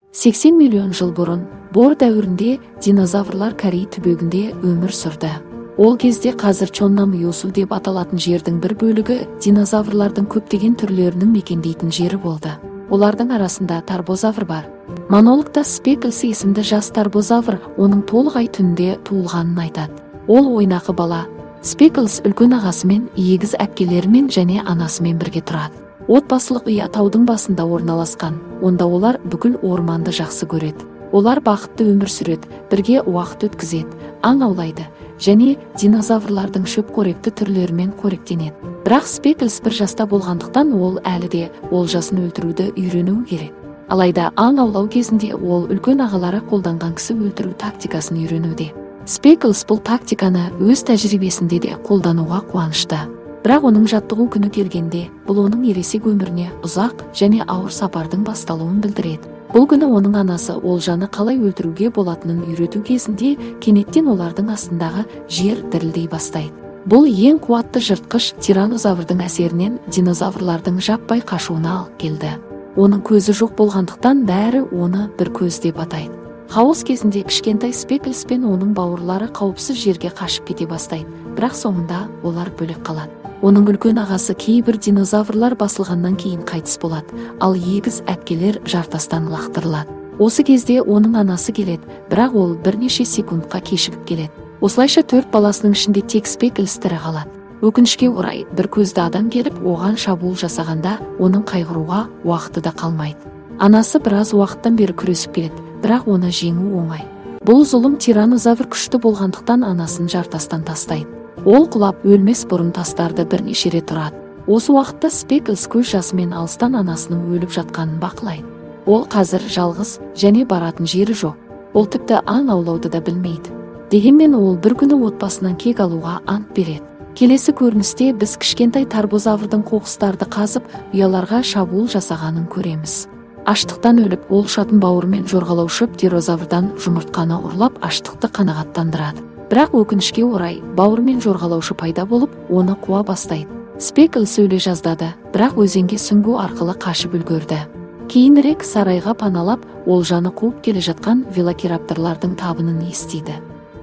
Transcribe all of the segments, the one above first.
80 миллион жыл бұрын, бор дәуірінде динозаврлар Корей түбегінде өмір сүрді. Ол кезде қазір Чоннамыйосу деп аталатын жердің бір бөлігі динозаврлардың көптеген түрлерінің мекендейтін жері болды. Олардың арасында тарбозавр бар. Монологта Спеклс есімді жас тарбозавр оның толық ай түнінде туылғанын айтады. Ол ойнақы бала. Спеклс үлкен ағасымен, егіз әпкелерімен және анасымен бірге тұрады. Отбасылық үй таудың басында орналасқан. Онда олар бүкіл орманды жақсы көреді. Олар бақытты өмір сүреді, бірге уақыт өткізеді, аң аулайды және динозаврлардың шөпқоректі түрлерімен қоректенеді. Бірақ Спеклс бір жаста болғандықтан ол әлі де олжасын өлтіруді үйрену керек. Алайда аң аулау кезінде ол үлкен ағалары қолданған кісі өлтіру тактикасын үйренуде. Спеклс бұл тактиканы өз тәжірибесінде де қолдануға қуанышты. Бірақ оның жаттығу күні келгенде, бұл оның ересек өміріне ұзақ және ауыр сапардың басталуын білдіреді. Бұл күні оның анасы олжаны қалай өлтіруге болатынын үйрету кезінде кенеттен олардың астындағы жер дірілдей бастайды. Бұл ең қуатты жыртқыш тираннозаврдың әсерінен динозаврлардың жаппай қашуына алып келді. Оның көзі жоқ болғандықтан бәрі оны бір көз деп атайды. Хаос кезінде кішкентай Спеклс пен оның бауырлары қауіпсіз жерге қашып кете бастайды, бірақ соңында олар бөлек қалады. Оның үлкен ағасы кейбір динозаврлар басылғаннан кейін қайтыс болады, ал егіз әпкелер жартастан лақтырылады. Осы кезде оның анасы келеді, бірақ ол бірнеше секундқа кешігіп келеді. Осылайша 4 баласының ішінде тек Спеклс тірі қалады. Өкінішке орай, бір көзді адам келіп, оған шабуыл жасағанда, оның қайғыруға уақыты да қалмайды. Анасы біраз уақыттан бері күресіп келеді, бірақ оны жеңу оңай. Бұл зұлым тираннозавр күшті болғандықтан анасын жартастан тастайды. Ол құлап өлмес бұрын тастарды бірнеше рет ұрады. Осы уақытта Спеклс көз жасымен алыстан анасының өліп жатқанын бақылайды. Ол қазір жалғыз және баратын жері жоқ. Ол тіпті аң аулауды да білмейді. Дегенмен ол бір күні отбасынан кек алуға ант береді. Келесі көріністе біз кішкентай тарбозаврдың қоқыстарды қазып, ұяларға шабуыл жасағанын көреміз. Аштықтан өліп, ол ұшатын бауырымен жорғалаушы птерозаврдан жұмыртқаны ұрлап, аштықты қанағаттандырады. Бірақ өкінішке орай, бауырмен жорғалаушы пайда болып, оны қуа бастайды. Спеклс өле жаздады, бірақ өзенге сүңгу арқылы қашып үлгерді. Кейінірек сарайға паналап, олжаны қуып келе жатқан велокирапторлардың табынын естиді.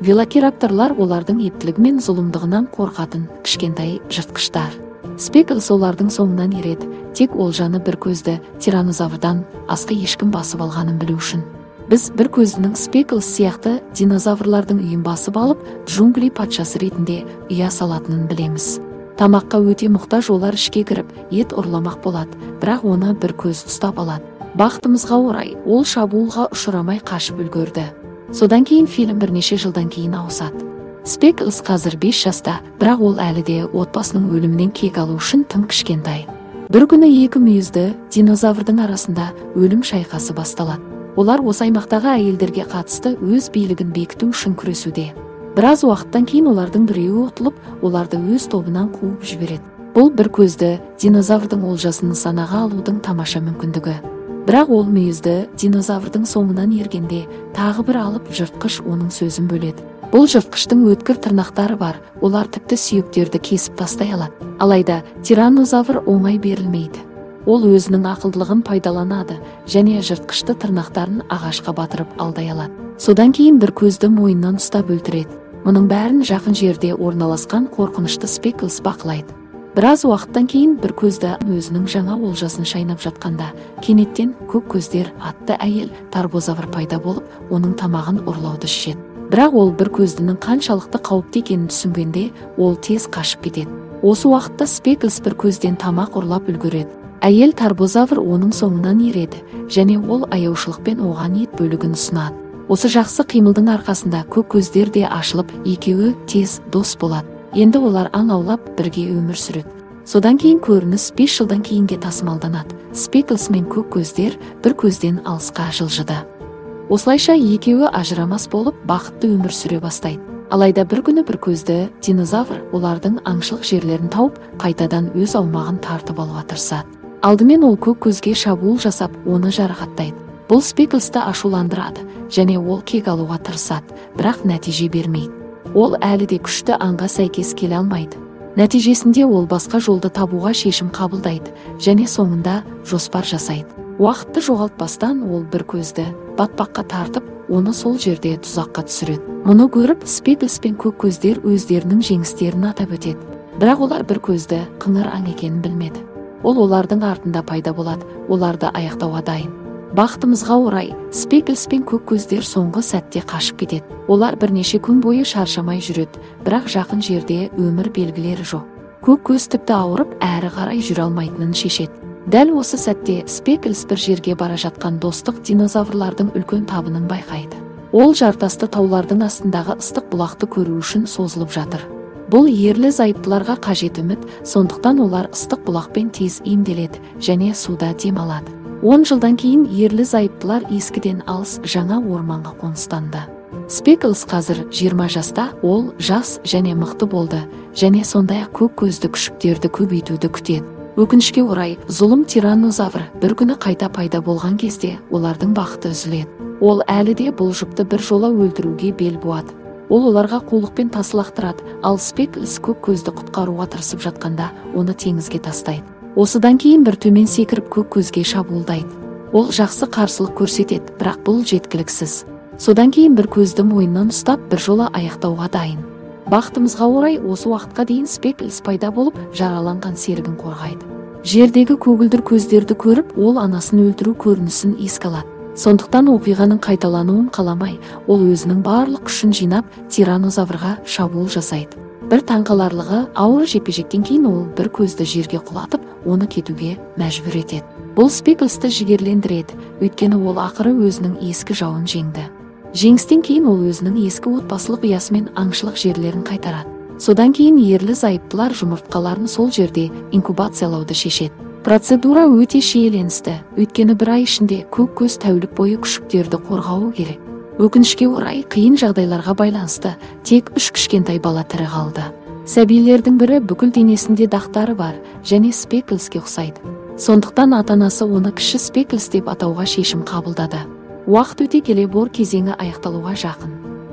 Велокирапторлар олардың ептілігі мен зұлымдығынан қорқатын кішкентай жыртқыштар. Спеклс олардың соңынан ереді, тек олжаны бір көзді тираннозаврдан асқы ешкім басып алғанын білу үшін. Біз бір көзінің Спеклс сияқты динозаврлардың үйін басып алып, джунгли патшасы ретінде ұя салатынын білеміз. Тамаққа өте мұқтаж олар ішке кіріп, ет ұрламақ болады, бірақ оны бір көз ұстап алады. Бақытымызға орай, ол шабуылға ұшырамай қашып үлгерді. Содан кейін фильм бірнеше жылдан кейін ауысады. Спеклс қазір 5 жаста, бірақ ол әлі де отбасының өлімінен кек алу үшін тым кішкентай. Бір күні екі мүйізді динозаврдың арасында өлім шайқасы басталады. Олар осы аймақтағы әйелдерге қатысты өз билігін бекіту үшін күресуде. Біраз уақыттан кейін олардың біреуі ұтылып, оларды өз тобынан қуып жібереді. Бұл бір көзді динозаврдың олжасын нысанаға алудың тамаша мүмкіндігі. Бірақ ол мүйізді динозаврдың соңынан ергенде, тағы бір алып жыртқыш оның сөзін бөледі. Бұл жыртқыштың өткір тырнақтары бар, олар тіпті сүйектерді кесіп тастай алады. Алайда тираннозавр оңай берілмейді. Ол өзінің ақылдылығын пайдаланады және жыртқышты тырнақтарын ағашқа батырып алдай алады. Содан кейін бір көзді мойнынан ұстап өлтіреді. Мұның бәрін жақын жерде орналасқан қорқынышты Спеклс бақылайды. Біраз уақыттан кейін бір көзді өзінің жаңа олжасын шайнап жатқанда, кенеттен көк көздер атты әйел тарбозавр пайда болып, оның тамағын ұрлауды шешеді. Бірақ ол бір көздінің қаншалықты қауіпті екенін түсінгенде, ол тез қашып кетеді. Осы уақытта Спеклс бір көзден тамақ ұрлап үлгереді. Әйел тарбозавр оның соңынан ереді және ол аяушылықпен оған ет бөлігін ұсынады. Осы жақсы қимылдың арқасында көк көздер де ашылып, екеуі тез дос болады. Енді олар аң аулап бірге өмір сүреді. Содан кейін көрініс 5 жылдан кейінге тасымалданады. Спеклс мен көк көздер бір көзден алысқа жылжыды. Осылайша екеуі ажырамас болып бақытты өмір сүре бастайды. Алайда бір күні бір көзді динозавр олардың аңшылық жерлерін тауып, қайтадан өз аумағын тартып алуға тырысады. Алдымен ол көк көзге шабуыл жасап, оны жарақаттайды. Бұл Спеклсті ашуландырады және ол кек алуға тырысады, бірақ нәтиже бермейді. Ол әлі де күшті аңға сәйкес келе алмайды. Нәтижесінде ол басқа жолды табуға шешім қабылдайды және соңында жоспар жасайды. Уақытты жоғалтпастан ол бір көзді батпаққа тартып, оны сол жерде тұзаққа түсіреді. Мұны көріп, Спеклс пен көк көздер өздерінің жеңістерін атап өтеді. Бірақ олар бір көзді қыңыр аң екенін білмеді. Ол олардың артында пайда болады, оларды аяқтауға дайын. Бақытымызға орай, Спеклс пен көк көздер соңғы сәтте қашып кетеді. Олар бірнеше күн бойы шаршамай жүреді, бірақ жақын жерде өмір белгілері жоқ. Көк көз тіпті ауырып, әрі қарай жүре алмайтынын шешеді. Дәл осы сәтте Спеклс бір жерге бара жатқан достық динозаврлардың үлкен табынын байқайды. Ол жартасты таулардың астындағы ыстық бұлақты көру үшін созылып жатыр. Бұл ерлі зайыптыларға қажет үміт, сондықтан олар ыстық бұлақпен тез емделеді және суда демалады. 10 жылдан кейін ерлі зайыптылар ескіден алыс жаңа орманға қоныстанды. Спеклс қазір 20 жаста, ол жас және мықты болды, және сондай-ақ көк көзді күшіктерді көбейтуді күтеді. Өкінішке орай, зұлым тираннозавр бір күні қайта пайда болған кезде олардың бақыты үзіледі. Ол әлі де бұл жұпты бір жола өлтіруге бел буады. Ол оларға қулықпен тас лақтырады, ал Спеклс көк көзді құтқаруға тырысып жатқанда оны теңізге тастайды. Осыдан кейін бір төмен секіріп көк көзге шабуылдайды. Ол жақсы қарсылық көрсетеді, бірақ бұл жеткіліксіз. Содан кейін бір көзді мойнынан ұстап бір жола аяқтауға дайын. Бақытымызға орай, осы уақытқа дейін Спеклс пайда болып, жараланған серігін қорғайды. Жердегі көгілдір көздерді көріп, ол анасын өлтіру көрінісін еске алады. Сондықтан оқиғаның қайталануын қаламай, ол өзінің барлық күшін жинап, тираннозаврға шабуыл жасайды. Бір таңқаларлығы, ауыр жекпе-жектен кейін ол бір көзді жерге құлатып, оны кетуге мәжбүр етеді. Бұл Спеклсті жігерлендіреді, өйткені ол ақыры өзінің ескі жауын жеңді. Жеңістен кейін ол өзінің ескі отбасылық ұясымен аңшылық жерлерін қайтарады. Содан кейін ерлі зайыптылар жұмыртқаларын сол жерде инкубациялауды шешеді. Процедура өте шиеленісті, өйткені бір ай ішінде көк көз тәулік бойы күшіктерді қорғауы керек. Өкінішке орай, қиын жағдайларға байланысты тек 3 кішкентай бала тірі қалды. Сәбилердің бірі бүкіл денесінде дақтары бар және Спеклске ұқсайды. Сондықтан ата-анасы оны кіші Спеклс деп атауға шешім қабылдады. Уақыт өте келе бор кезеңі аяқталуға жақын.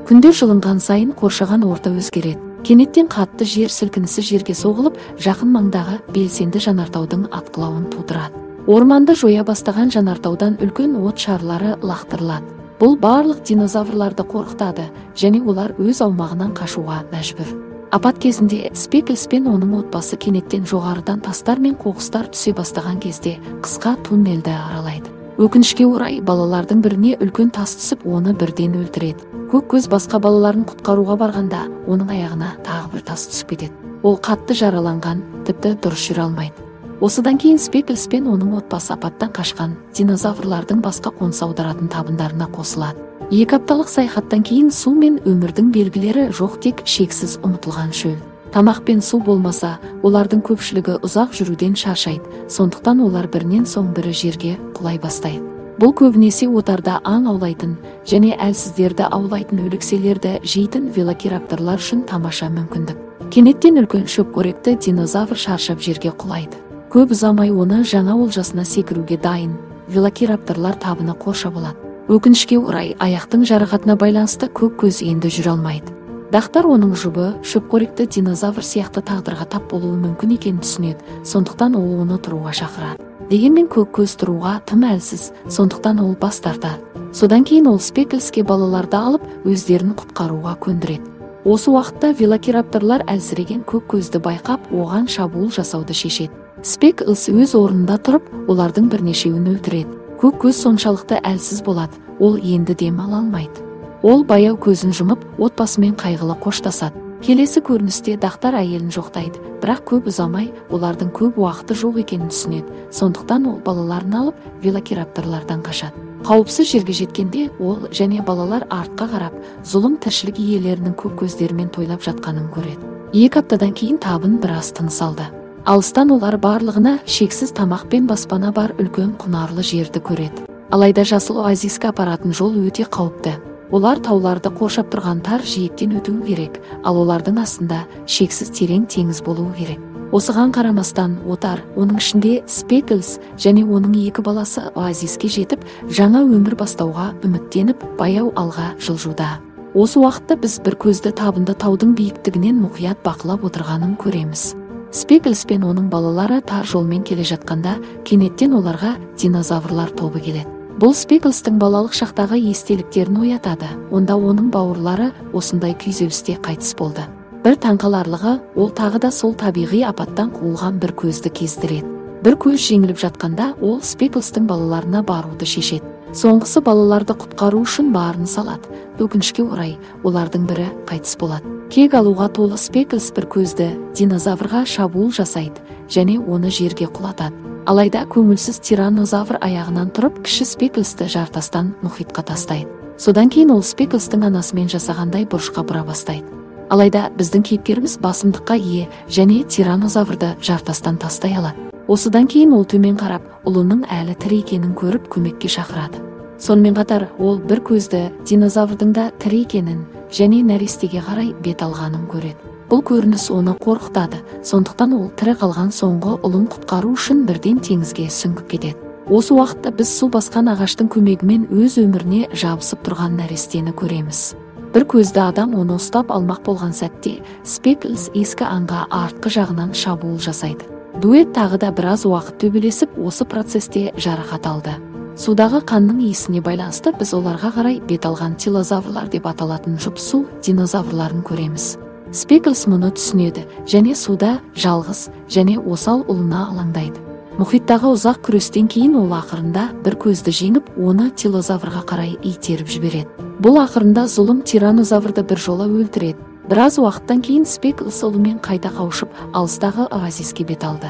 Күндер жылынған сайын қоршаған орта өзгереді. Кенеттен қатты жер сілкінісі жерге соғылып, жақын маңдағы белсенді жанартаудың атқылауын тудырады. Орманды жоя бастаған жанартаудан үлкен от шарлары лақтырылады. Бұл барлық динозаврларды қорқытады, және олар өз аумағынан қашуға мәжбүр. Апат кезінде Спеклс пен оның отбасы кенеттен жоғарыдан тастар мен қоқыстар түсе бастаған кезде қысқа туннельді аралайды. Өкінішке орай, балалардың біріне үлкен тас түсіп, оны бірден өлтіреді. Көк көз басқа балаларын құтқаруға барғанда, оның аяғына тағы бір тас түсіп кетеді. Ол қатты жараланған, тіпті дұрыс жүре алмайды. Осыдан кейін Спеклс пен оның отбасы апаттан қашқан динозаврлардың басқа қоныс аударатын табындарына қосылады. 2 апталық саяхаттан кейін су мен өмірдің белгілері жоқ, тек шексіз ұмытылған шөл. Тамақ пен су болмаса, олардың көпшілігі ұзақ жүруден шаршайды, сондықтан олар бірінен соң бірі жерге құлай бастайды. Бұл көбінесе отарда аң аулайтын және әлсіздерді аулайтын өлекселерді жейтін велокирапторлар үшін тамаша мүмкіндік. Кенеттен үлкен шөпқоректі динозавр шаршап жерге құлайды. Көп ұзамай оны жаңа олжасына секіруге дайын, велокирапторлар табыны қоршап алады. Өкінішке орай, аяқтың жарақатына байланысты көк көз енді жүре алмайды. Дақтар оның жұбы, шөпқоректі динозавр сияқты тағдырға тап болуы мүмкін екенін түсінеді, сондықтан ол оны тұруға шақырады. Дегенмен көк көз тұруға тым әлсіз, сондықтан ол бас тартады. Содан кейін ол Спеклске балаларды алып, өздерін құтқаруға көндіреді. Осы уақытта велокирапторлар әлсіреген көк көзді байқап, оған шабуыл жасауды шешеді. Спеклс өз орнында тұрып, олардың бірнешеуін өлтіреді. Көк көз соншалықты әлсіз болады, ол енді дем ала алмайды. Ол баяу көзін жұмып, отбасымен қайғылы қоштасады. Келесі көріністе дақтар әйелін жоқтайды, бірақ көп ұзамай олардың көп уақыты жоқ екенін түсінеді. Сондықтан ол балаларын алып, велокирапторлардан қашады. Қауіпсіз жерге жеткенде ол және балалар артқа қарап, зұлым тіршілік иелерінің көк көздерімен тойлап жатқанын көреді. 2 аптадан кейін табын біраз тыныс алды. Алыстан олар барлығына шексіз тамақ пен баспана бар үлкен құнарлы жерді көреді. Алайда жасыл оазиске апаратын жол өте қауіпті. Олар тауларды қоршап тұрған тар жиектен өтуі керек, ал олардың астында шексіз терең теңіз болуы керек. Осыған қарамастан отар, оның ішінде Спеклс және оның 2 баласы оазиске жетіп, жаңа өмір бастауға үміттеніп, баяу алға жылжуда. Осы уақытта біз бір көзді табынды таудың биіктігінен мұқият бақылап отырғанын көреміз. Спеклс пен оның балалары тар жолмен келе жатқанда, кенеттен оларға динозаврлар тобы келеді. Бұл Спеклстің балалық шақтағы естеліктерін оятады. Онда оның бауырлары осындай күйзелісте қайтыс болды. Бір таңқаларлығы, ол тағы да сол табиғи апаттан қуылған бір көзді кездіреді. Бір көз жеңіліп жатқанда, ол Спеклстің балаларына баруды шешеді. Соңғысы балаларды құтқару үшін барын салады. Өкінішке орай, олардың бірі қайтыс болады. Кек алуға толы Спеклс бір көзді динозаврға шабуыл жасайды және оны жерге құлатады. Алайда көңілсіз тираннозавр аяғынан тұрып, кіші Спеклсті жартастан мұхитқа тастайды. Содан кейін ол Спеклстің анасымен жасағандай бұрышқа бұра бастайды. Алайда біздің кейіпкеріміз басымдыққа ие және тираннозаврды жартастан тастай алады. Осыдан кейін ол төмен қарап, ұлының әлі тірі екенін көріп, көмекке шақырады. Сонымен қатар, ол бір көзді динозаврдың да тірі екенін және нәрестеге қарай бет алғанын көреді. Бұл көрініс оны қорқытады, сондықтан ол тірі қалған соңғы ұлын құтқару үшін бірден теңізге сүңгіп кетеді. Осы уақытта біз су басқан ағаштың көмегімен өз өміріне жабысып тұрған нәрестені көреміз. Бір көзді адам оны ұстап алмақ болған сәтте, Спеклс ескі аңға артқы жағынан шабуыл жасайды. Дуэт тағы да біраз уақыт төбелесіп, осы процесте жарақат алды. Судағы қанның иісіне байланысты біз оларға қарай бет алған тилозаврлар деп аталатын жұп-су динозаврларын көреміз. Спеклс мұны түсінеді және суда жалғыз және осал ұлына алаңдайды. Мұхиттағы ұзақ күрестен кейін ол ақырында бір көзді жеңіп, оны тилозаврға қарай итеріп жібереді. Бұл ақырында зұлым тираннозаврды бір жола өлтіреді. Біраз уақыттан кейін Спеклс ұлымен қайта қауышып, алыстағы оазиске бет алды.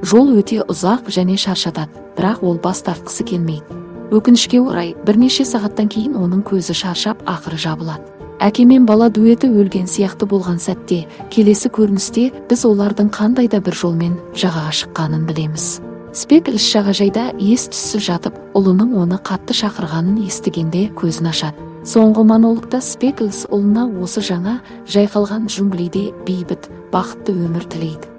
Жол өте ұзақ және шаршатады, бірақ ол бас тартқысы келмейді. Өкінішке орай, бірнеше сағаттан кейін оның көзі шаршап, ақыры жабылады. Әке мен бала дуэті өлген сияқты болған сәтте, келесі көріністе біз олардың қандай да бір жолмен жағаға шыққанын білеміз. Спеклс жағажайда ес-түссіз жатып, ұлының оны қатты шақырғанын естігенде көзін ашады. Соңғы монологта Спеклс ұлына осы жаңа жайқалған джунглиде бейбіт, бақытты өмір тілейді.